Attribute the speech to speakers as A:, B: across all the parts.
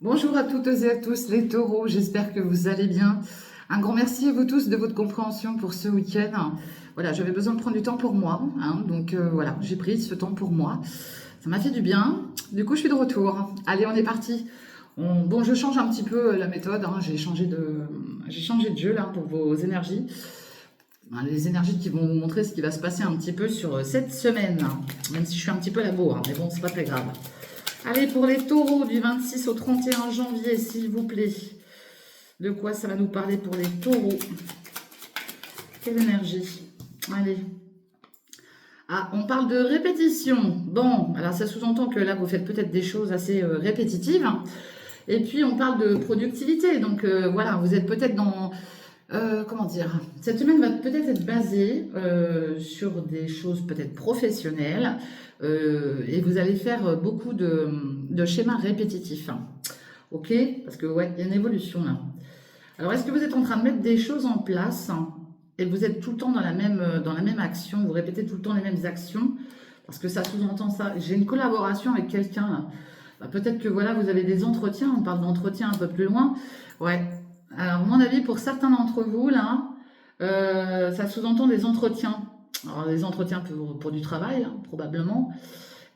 A: Bonjour à toutes et à tous les taureaux, j'espère que vous allez bien. Un grand merci à vous tous de votre compréhension pour ce week-end. Voilà, j'avais besoin de prendre du temps pour moi, hein, donc voilà, j'ai pris ce temps pour moi. Ça m'a fait du bien, du coup je suis de retour. Allez, on est parti. Bon, je change un petit peu la méthode, hein, j'ai changé de jeu là pour vos énergies. Hein, les énergies qui vont vous montrer ce qui va se passer un petit peu sur cette semaine, même si je suis un petit peu à la bourre, hein, mais bon, c'est pas très grave. Allez, pour les taureaux du 26 au 31 janvier, s'il vous plaît. De quoi ça va nous parler pour les taureaux? Quelle énergie? Allez. Ah, on parle de répétition. Bon, alors ça sous-entend que là, vous faites peut-être des choses assez répétitives. Et puis, on parle de productivité. Donc, voilà, vous êtes peut-être dans... comment dire? Cette semaine va peut-être être basée sur des choses peut-être professionnelles. Et vous allez faire beaucoup de schémas répétitifs. Ok? Parce que, ouais, il y a une évolution là. Alors, est-ce que vous êtes en train de mettre des choses en place et vous êtes tout le temps dans la même action, vous répétez tout le temps les mêmes actions? Parce que ça sous-entend ça. J'ai une collaboration avec quelqu'un là. Bah, peut-être que voilà, vous avez des entretiens, on parle d'entretien un peu plus loin. Ouais. Alors, à mon avis, pour certains d'entre vous, là, ça sous-entend des entretiens. Alors, des entretiens pour du travail, hein, probablement.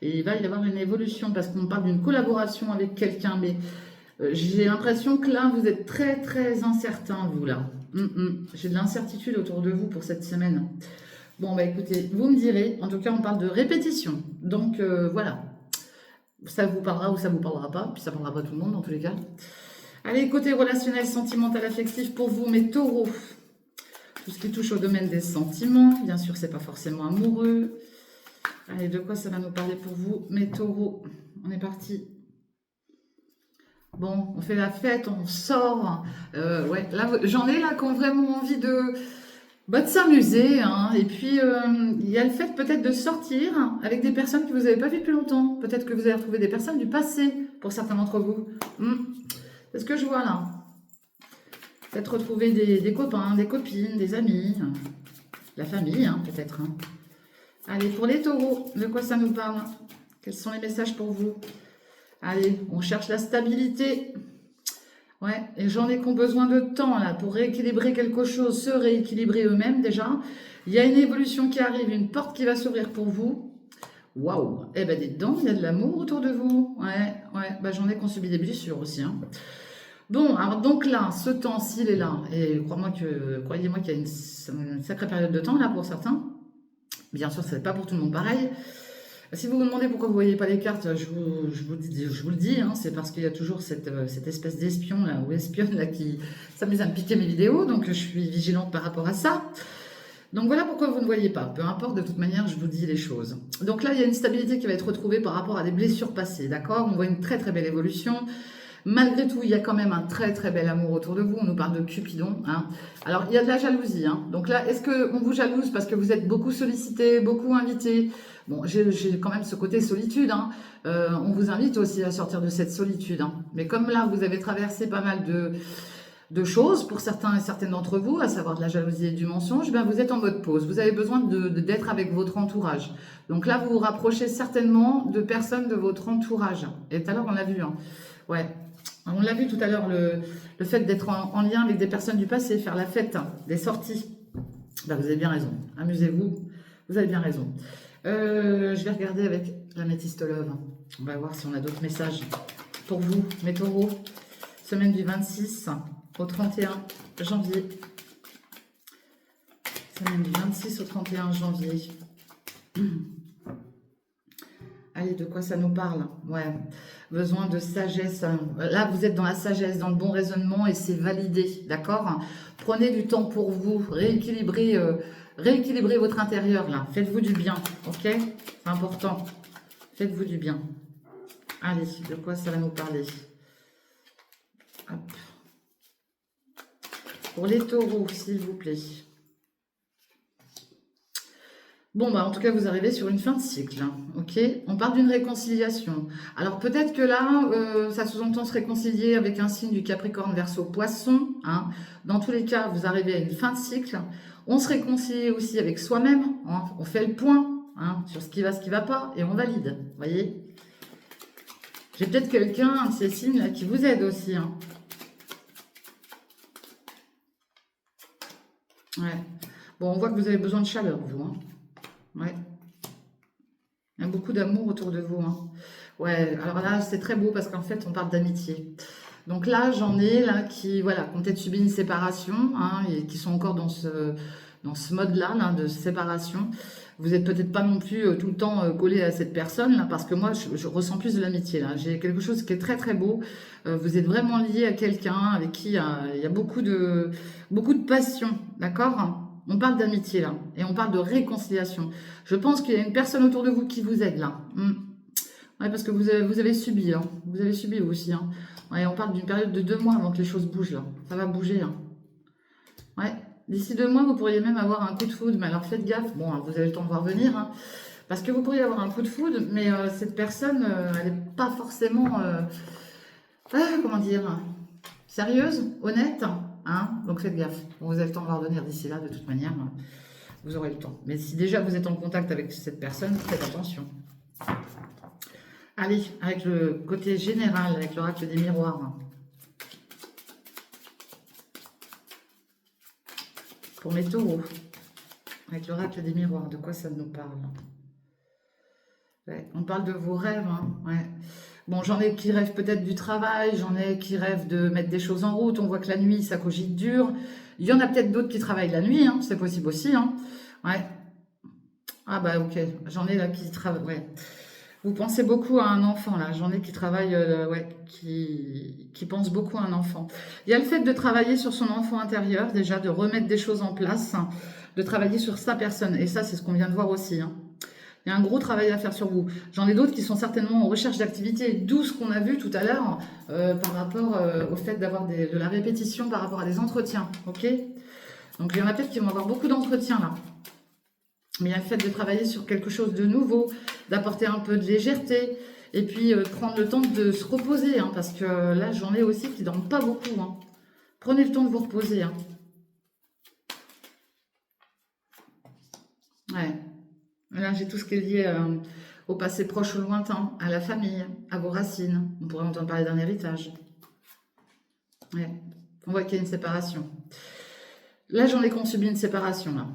A: Et il va y avoir une évolution parce qu'on parle d'une collaboration avec quelqu'un. Mais j'ai l'impression que là, vous êtes très, très incertain, vous, là. J'ai de l'incertitude autour de vous pour cette semaine. Bon, bah écoutez, vous me direz. En tout cas, on parle de répétition. Donc, voilà. Ça vous parlera ou ça vous parlera pas. Puis ça parlera pas à tout le monde, dans tous les cas. Allez, côté relationnel, sentimental, affectif, pour vous, mes taureaux. Tout ce qui touche au domaine des sentiments. Bien sûr, c'est pas forcément amoureux. Allez, de quoi ça va nous parler pour vous, mes taureaux? On est parti. Bon, on fait la fête, on sort. Ouais, là, j'en ai là qui ont vraiment envie de s'amuser, hein. Et puis, il y a le fait peut-être de sortir avec des personnes que vous n'avez pas vues depuis longtemps. Peut-être que vous avez retrouvé des personnes du passé pour certains d'entre vous. C'est ce que je vois là. Peut-être retrouver des copains, des copines, des amis, la famille, hein, peut-être. Hein. Allez, pour les taureaux, de quoi ça nous parle? Quels sont les messages pour vous? Allez, on cherche la stabilité. Ouais, les gens qui ont besoin de temps là pour rééquilibrer quelque chose, se rééquilibrer eux-mêmes déjà. Il y a une évolution qui arrive, une porte qui va s'ouvrir pour vous. Waouh! Eh ben dites donc, il y a de l'amour autour de vous. Ouais, ouais, bah j'en ai qui ont subi des blessures aussi. Hein. Bon, alors donc là, ce temps-ci, il est là. Et croyez-moi qu'il y a une sacrée période de temps là pour certains. Bien sûr, ce n'est pas pour tout le monde pareil. Si vous vous demandez pourquoi vous ne voyez pas les cartes, je vous le dis, hein, c'est parce qu'il y a toujours cette espèce d'espion là, ou espionne là qui s'amuse à me piquer mes vidéos, donc je suis vigilante par rapport à ça. Donc voilà pourquoi vous ne voyez pas. Peu importe, de toute manière, je vous dis les choses. Donc là, il y a une stabilité qui va être retrouvée par rapport à des blessures passées, d'accord? On voit une très très belle évolution. Malgré tout, il y a quand même un très très bel amour autour de vous. On nous parle de Cupidon. Hein. Alors, il y a de la jalousie. Hein. Donc là, est-ce qu'on vous jalouse parce que vous êtes beaucoup sollicité, beaucoup invité? Bon, j'ai quand même ce côté solitude. Hein. On vous invite aussi à sortir de cette solitude. Hein. Mais comme là, vous avez traversé pas mal de choses pour certains et certaines d'entre vous, à savoir de la jalousie et du mensonge, ben vous êtes en mode pause. Vous avez besoin d'être avec votre entourage. Donc là, vous vous rapprochez certainement de personnes de votre entourage. Et tout à l'heure, on l'a vu. Hein. Ouais, on l'a vu tout à l'heure, le fait d'être en lien avec des personnes du passé, faire la fête, hein, des sorties. Ben, vous avez bien raison. Amusez-vous. Vous avez bien raison. Je vais regarder avec la métiste love. On va voir si on a d'autres messages pour vous, mes taureaux. Semaine du 26 au 31 janvier. Semaine du 26 au 31 janvier. Allez, de quoi ça nous parle? Ouais, besoin de sagesse. Là, vous êtes dans la sagesse, dans le bon raisonnement et c'est validé, d'accord? Prenez du temps pour vous, rééquilibrez votre intérieur, là. Faites-vous du bien, ok? C'est important. Faites-vous du bien. Allez, de quoi ça va nous parler? Hop. Pour les taureaux, s'il vous plaît. Bon, bah, en tout cas, vous arrivez sur une fin de cycle, hein, ok? On parle d'une réconciliation. Alors, peut-être que là, ça sous-entend se réconcilier avec un signe du Capricorne Verseau Poisson, hein. Dans tous les cas, vous arrivez à une fin de cycle. On se réconcilie aussi avec soi-même, hein. On fait le point, hein, sur ce qui va pas, et on valide, voyez? J'ai peut-être quelqu'un, un de ces signes là, qui vous aide aussi. Hein. Ouais. Bon, on voit que vous avez besoin de chaleur, vous. Hein. Ouais. Il y a beaucoup d'amour autour de vous. Hein. Ouais, alors là, c'est très beau parce qu'en fait, on parle d'amitié. Donc là, j'en ai là qui, voilà, qui ont peut-être subi une séparation hein, et qui sont encore dans ce mode-là là, de séparation. Vous n'êtes peut-être pas non plus tout le temps collé à cette personne là, parce que moi, je ressens plus de l'amitié là. J'ai quelque chose qui est très très beau. Vous êtes vraiment lié à quelqu'un avec qui il y a beaucoup de passion, d'accord? On parle d'amitié là et on parle de réconciliation. Je pense qu'il y a une personne autour de vous qui vous aide là. Ouais, parce que vous avez subi, hein. Vous avez subi vous aussi. Hein. Ouais, on parle d'une période de 2 mois avant que les choses bougent là. Ça va bouger. Hein. Ouais. D'ici 2 mois, vous pourriez même avoir un coup de foudre. Mais alors faites gaffe. Bon, hein, vous avez le temps de voir venir. Hein. Parce que vous pourriez avoir un coup de foudre, mais cette personne, elle n'est pas forcément, comment dire, sérieuse, honnête. Hein. Donc faites gaffe. Bon, vous avez le temps de voir venir d'ici là, de toute manière. Hein. Vous aurez le temps. Mais si déjà vous êtes en contact avec cette personne, faites attention. Allez, avec le côté général, avec l'oracle des miroirs. Pour mes taureaux, avec l'oracle des miroirs, de quoi ça nous parle? Ouais, on parle de vos rêves. Hein, ouais. Bon, j'en ai qui rêvent peut-être du travail, j'en ai qui rêvent de mettre des choses en route. On voit que la nuit, ça cogite dur. Il y en a peut-être d'autres qui travaillent la nuit, hein, c'est possible aussi. Hein. Ouais. Ah bah ok, j'en ai là qui travaillent. Ouais. Vous pensez beaucoup à un enfant, là. J'en ai qui travaillent, ouais, qui pensent beaucoup à un enfant. Il y a le fait de travailler sur son enfant intérieur, déjà, de remettre des choses en place, hein, de travailler sur sa personne. Et ça, c'est ce qu'on vient de voir aussi. Hein. Il y a un gros travail à faire sur vous. J'en ai d'autres qui sont certainement en recherche d'activité, d'où ce qu'on a vu tout à l'heure par rapport au fait d'avoir de la répétition par rapport à des entretiens. Ok. Donc, il y en a peut-être qui vont avoir beaucoup d'entretiens, là. Mais il y a le fait de travailler sur quelque chose de nouveau, d'apporter un peu de légèreté, et puis prendre le temps de se reposer, hein, parce que là, j'en ai aussi qui ne dorment pas beaucoup. Hein. Prenez le temps de vous reposer. Hein. Ouais. Là, j'ai tout ce qui est lié au passé proche ou lointain, à la famille, à vos racines. On pourrait entendre parler d'un héritage. Ouais. On voit qu'il y a une séparation. Là, j'en ai qu'on subit une séparation, là.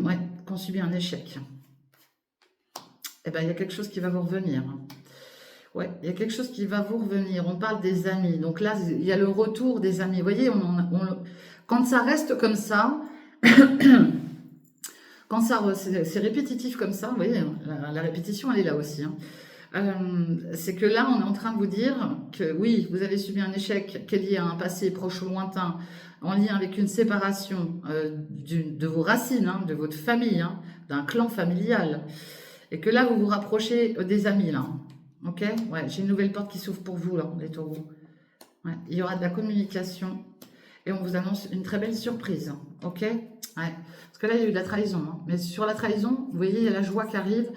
A: Ouais, qu'on subit un échec. Eh bien, il y a quelque chose qui va vous revenir. Ouais, il y a quelque chose qui va vous revenir. On parle des amis. Donc là, il y a le retour des amis. Vous voyez, quand ça reste comme ça, quand c'est répétitif comme ça, vous voyez, la répétition, elle est là aussi. Hein. C'est que là, on est en train de vous dire que oui, vous avez subi un échec qui est lié à un passé proche ou lointain, en lien avec une séparation de vos racines, hein, de votre famille, hein, d'un clan familial. Et que là, vous vous rapprochez des amis, là. Ok. Ouais, j'ai une nouvelle porte qui s'ouvre pour vous, là, les taureaux. Ouais, il y aura de la communication. Et on vous annonce une très belle surprise. Ok. Ouais. Parce que là, il y a eu de la trahison. Hein. Mais sur la trahison, vous voyez, il y a la joie qui arrive.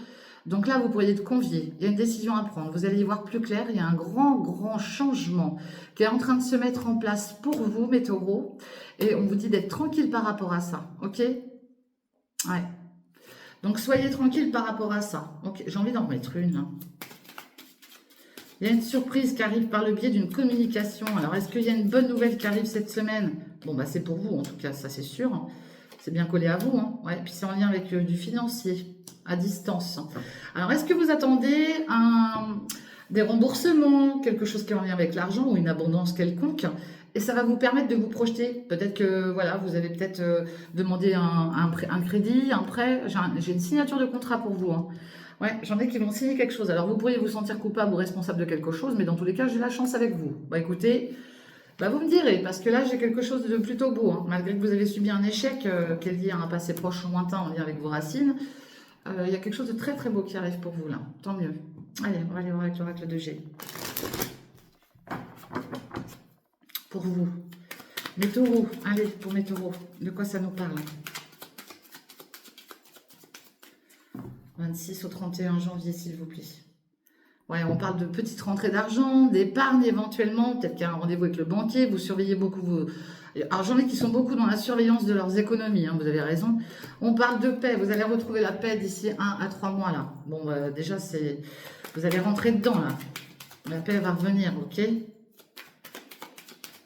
A: Donc là, vous pourriez être convié. Il y a une décision à prendre. Vous allez y voir plus clair. Il y a un grand, grand changement qui est en train de se mettre en place pour vous, mes taureaux. Et on vous dit d'être tranquille par rapport à ça. Ok. Ouais. Donc, soyez tranquille par rapport à ça. Ok, j'ai envie d'en remettre une. Hein. Il y a une surprise qui arrive par le biais d'une communication. Alors, est-ce qu'il y a une bonne nouvelle qui arrive cette semaine? Bon, bah, c'est pour vous, en tout cas, ça, c'est sûr. C'est bien collé à vous. Hein. Ouais, puis c'est en lien avec du financier, à distance. Alors, est-ce que vous attendez des remboursements, quelque chose qui est en lien avec l'argent ou une abondance quelconque? Et ça va vous permettre de vous projeter. Peut-être que voilà, vous avez peut-être demandé un crédit, un prêt. J'ai une signature de contrat pour vous. Hein. Ouais, j'en ai qui vont signer quelque chose. Alors vous pourriez vous sentir coupable ou responsable de quelque chose, mais dans tous les cas, j'ai la chance avec vous. Bah écoutez, bah vous me direz, parce que là, j'ai quelque chose de plutôt beau. Hein. Malgré que vous avez subi un échec qui est lié à un passé proche ou lointain en lien avec vos racines, il y a quelque chose de très très beau qui arrive pour vous là. Tant mieux. Allez, on va aller voir avec l'oracle de G. Pour vous. Mes taureaux, allez, pour mes taureaux, de quoi ça nous parle? 26 au 31 janvier, s'il vous plaît. Ouais, on parle de petites rentrées d'argent, d'épargne éventuellement, peut-être qu'il y a un rendez-vous avec le banquier, vous surveillez beaucoup vos... Alors j'en ai qui sont beaucoup dans la surveillance de leurs économies, hein, vous avez raison. On parle de paix, vous allez retrouver la paix d'ici 1 à 3 mois là. Bon, déjà, vous allez rentrer dedans là. La paix va revenir, ok? Il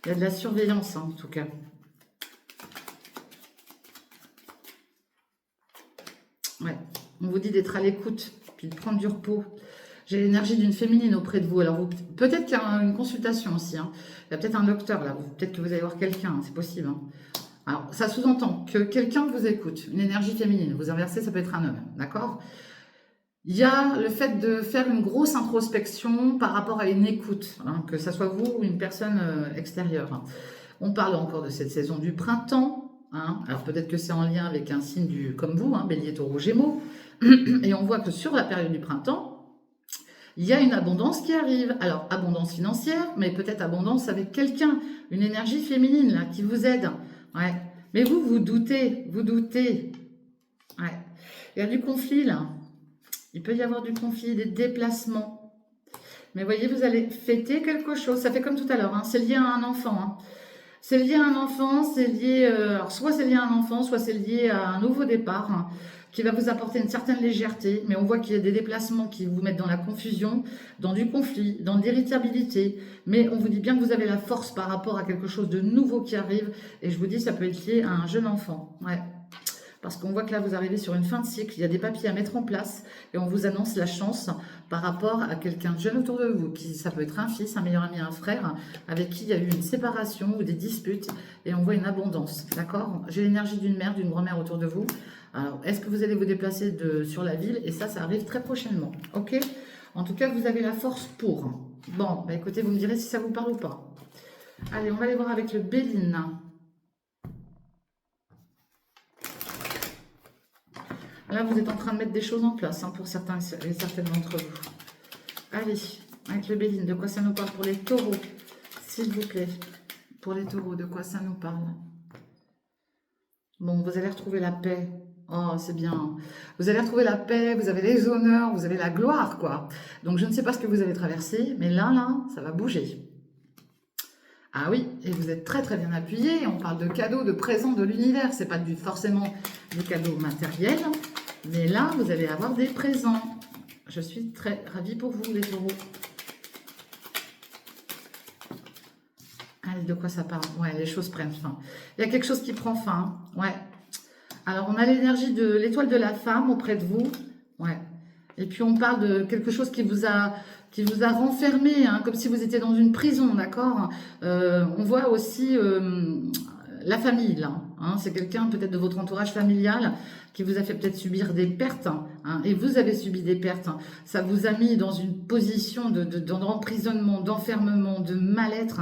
A: y a de la surveillance, hein, en tout cas. Ouais, on vous dit d'être à l'écoute, puis de prendre du repos. J'ai l'énergie d'une féminine auprès de vous. Alors, peut-être qu'il y a une consultation aussi. Hein. Il y a peut-être un docteur là. Peut-être que vous allez voir quelqu'un. Hein, c'est possible. Hein. Alors, ça sous-entend que quelqu'un vous écoute. Une énergie féminine. Vous inversez, ça peut être un homme. D'accord? Il y a le fait de faire une grosse introspection par rapport à une écoute. Hein, que ça soit vous ou une personne extérieure. Hein. On parle encore de cette saison du printemps. Hein. Alors, peut-être que c'est en lien avec un signe comme vous, hein, Bélier, Taureau, Gémeaux. Et on voit que sur la période du printemps, il y a une abondance qui arrive. Alors, abondance financière, mais peut-être abondance avec quelqu'un. Une énergie féminine, là, qui vous aide. Ouais. Mais vous, vous doutez. Vous doutez. Ouais. Il y a du conflit, là. Il peut y avoir du conflit, des déplacements. Mais voyez, vous allez fêter quelque chose. Ça fait comme tout à l'heure. Hein. C'est lié à un enfant. Hein. C'est lié à un enfant, c'est lié... alors, soit c'est lié à un enfant, soit c'est lié à un nouveau départ. Hein, qui va vous apporter une certaine légèreté, mais on voit qu'il y a des déplacements qui vous mettent dans la confusion, dans du conflit, dans de l'irritabilité, mais on vous dit bien que vous avez la force par rapport à quelque chose de nouveau qui arrive, et je vous dis ça peut être lié à un jeune enfant, ouais. Parce qu'on voit que là, vous arrivez sur une fin de cycle, il y a des papiers à mettre en place, et on vous annonce la chance par rapport à quelqu'un de jeune autour de vous, qui ça peut être un fils, un meilleur ami, un frère, avec qui il y a eu une séparation ou des disputes, et on voit une abondance, d'accord? J'ai l'énergie d'une mère, d'une grand-mère autour de vous. Alors, est-ce que vous allez vous déplacer sur la ville? Et ça arrive très prochainement, ok? En tout cas, vous avez la force pour. Bon, bah écoutez, vous me direz si ça vous parle ou pas. Allez, on va aller voir avec le Béline. Là, vous êtes en train de mettre des choses en place hein, pour certains et certaines d'entre vous. Allez, avec le Béline, de quoi ça nous parle pour les taureaux? S'il vous plaît, pour les taureaux, de quoi ça nous parle? Bon, vous allez retrouver la paix. Oh, c'est bien. Vous allez retrouver la paix, vous avez les honneurs, vous avez la gloire, quoi. Donc, je ne sais pas ce que vous avez traversé, mais là, ça va bouger. Ah oui, et vous êtes très, très bien appuyé. On parle de cadeaux, de présents de l'univers. C'est pas forcément des cadeaux matériels, mais là, vous allez avoir des présents. Je suis très ravie pour vous, les taureaux. Allez, de quoi ça parle? Ouais, les choses prennent fin. Il y a quelque chose qui prend fin. Ouais. Alors, on a l'énergie de l'étoile de la femme auprès de vous. Ouais. Et puis, on parle de quelque chose qui vous a renfermé, hein, comme si vous étiez dans une prison, d'accord? On voit aussi la famille, là. Hein, c'est quelqu'un peut-être de votre entourage familial qui vous a fait peut-être subir des pertes. Hein, et vous avez subi des pertes. Hein. Ça vous a mis dans une position d'emprisonnement, d'enfermement, de mal-être.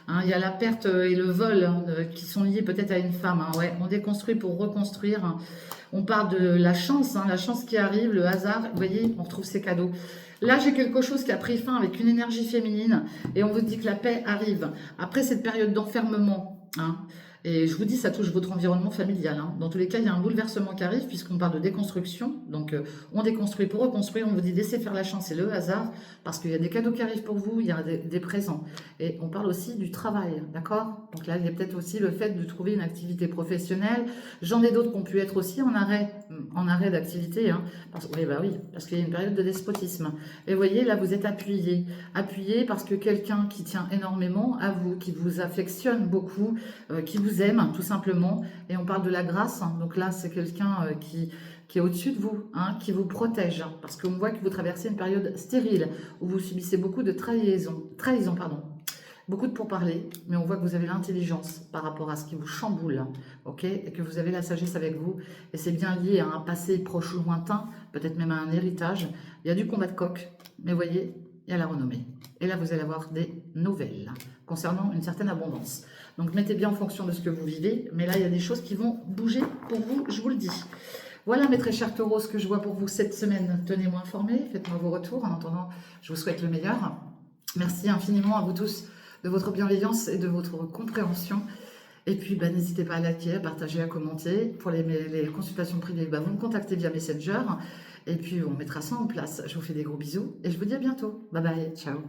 A: Hein, il y a la perte et le vol hein, qui sont liés peut-être à une femme. Hein, ouais, on déconstruit pour reconstruire. Hein. On parle de la chance qui arrive, le hasard. Vous voyez, on retrouve ces cadeaux. Là, j'ai quelque chose qui a pris fin avec une énergie féminine et on vous dit que la paix arrive. Après cette période d'enfermement, hein, et je vous dis, ça touche votre environnement familial. Hein. Dans tous les cas, il y a un bouleversement qui arrive puisqu'on parle de déconstruction. Donc, on déconstruit pour reconstruire. On vous dit laissez faire la chance et le hasard parce qu'il y a des cadeaux qui arrivent pour vous, il y a des présents. Et on parle aussi du travail, d'accord? Donc là, il y a peut-être aussi le fait de trouver une activité professionnelle. J'en ai d'autres qui ont pu être aussi en arrêt d'activité. Hein, parce qu'il y a une période de despotisme. Et vous voyez, là, vous êtes appuyé. Appuyé parce que quelqu'un qui tient énormément à vous, qui vous affectionne beaucoup, qui vous aime, tout simplement. Et on parle de la grâce. Hein, donc là, c'est quelqu'un qui est au-dessus de vous, hein, qui vous protège. Hein, parce qu'on voit que vous traversez une période stérile, où vous subissez beaucoup de trahison, beaucoup de pourparlers, mais on voit que vous avez l'intelligence par rapport à ce qui vous chamboule, ok, et que vous avez la sagesse avec vous, et c'est bien lié à un passé proche ou lointain, peut-être même à un héritage. Il y a du combat de coq, mais voyez, il y a la renommée. Et là, vous allez avoir des nouvelles concernant une certaine abondance. Donc, mettez bien en fonction de ce que vous vivez, mais là, il y a des choses qui vont bouger pour vous, je vous le dis. Voilà mes très chers taureaux, ce que je vois pour vous cette semaine. Tenez-moi informés, faites-moi vos retours. En attendant, je vous souhaite le meilleur. Merci infiniment à vous tous de votre bienveillance et de votre compréhension. Et puis, n'hésitez pas à liker, à partager, à commenter. Pour les consultations privées, vous me contactez via Messenger. Et puis, on mettra ça en place. Je vous fais des gros bisous et je vous dis à bientôt. Bye bye, ciao.